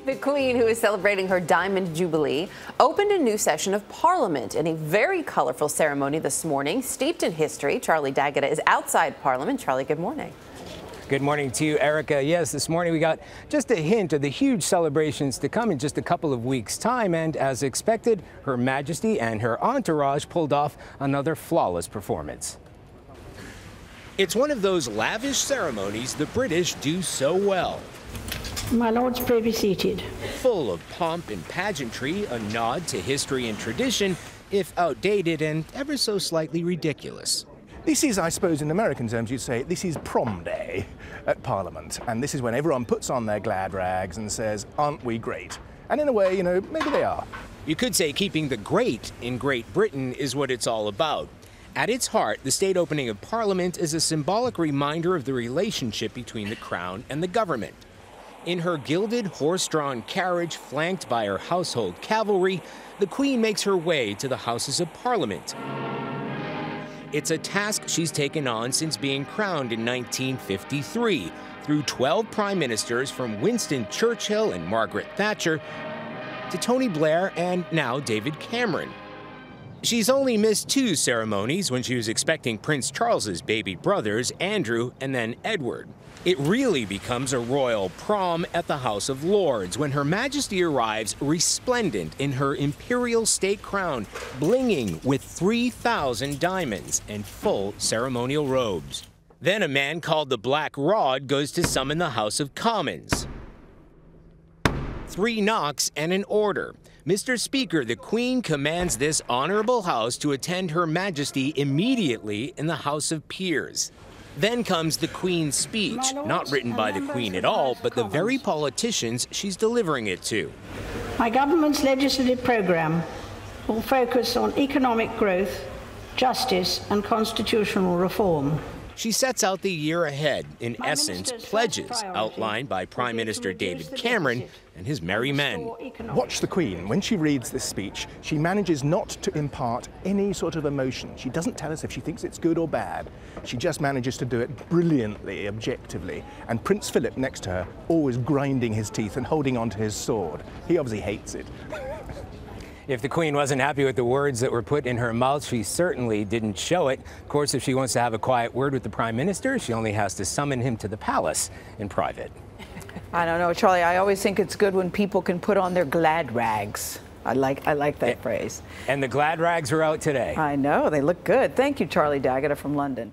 The Queen, who is celebrating her Diamond Jubilee, opened a new session of Parliament in a very colorful ceremony this morning, steeped in history. Charlie D'Agata is outside Parliament. Charlie, good morning. Good morning to you, Erica. Yes, this morning we got just a hint of the huge celebrations to come in just a couple of weeks' time. And as expected, Her Majesty and her entourage pulled off another flawless performance. It's one of those lavish ceremonies the British do so well. My lords, pray be seated. Full of pomp and pageantry, a nod to history and tradition, if outdated and ever so slightly ridiculous. This is, I suppose, in American terms, you'd say, this is prom day at Parliament. And this is when everyone puts on their glad rags and says, aren't we great? And in a way, you know, maybe they are. You could say keeping the great in Great Britain is what it's all about. At its heart, the state opening of Parliament is a symbolic reminder of the relationship between the Crown and the government. In her gilded, horse-drawn carriage, flanked by her household cavalry, the Queen makes her way to the Houses of Parliament. It's a task she's taken on since being crowned in 1953, through 12 prime ministers from Winston Churchill and Margaret Thatcher to Tony Blair and now David Cameron. She's only missed 2 ceremonies when she was expecting Prince Charles's baby brothers, Andrew and then Edward. It really becomes a royal prom at the House of Lords when Her Majesty arrives resplendent in her imperial state crown, blinging with 3,000 diamonds and full ceremonial robes. Then a man called the Black Rod goes to summon the House of Commons. 3 knocks and an order. Mr. Speaker, the Queen commands this honorable House to attend Her Majesty immediately in the House of Peers. Then comes the Queen's speech, not written by the Queen at all, but the very politicians she's delivering it to. My government's legislative programme will focus on economic growth, justice and constitutional reform. She sets out the year ahead, in essence, pledges outlined by Prime Minister David Cameron and his merry men. Watch the Queen. When she reads this speech, she manages not to impart any sort of emotion. She doesn't tell us if she thinks it's good or bad. She just manages to do it brilliantly, objectively. And Prince Philip next to her, always grinding his teeth and holding onto his sword. He obviously hates it. If the Queen wasn't happy with the words that were put in her mouth, she certainly didn't show it. Of course, if she wants to have a quiet word with the Prime Minister, she only has to summon him to the palace in private. I don't know, Charlie. I always think it's good when people can put on their glad rags. I like that phrase. And the glad rags are out today. I know. They look good. Thank you, Charlie D'Agata from London.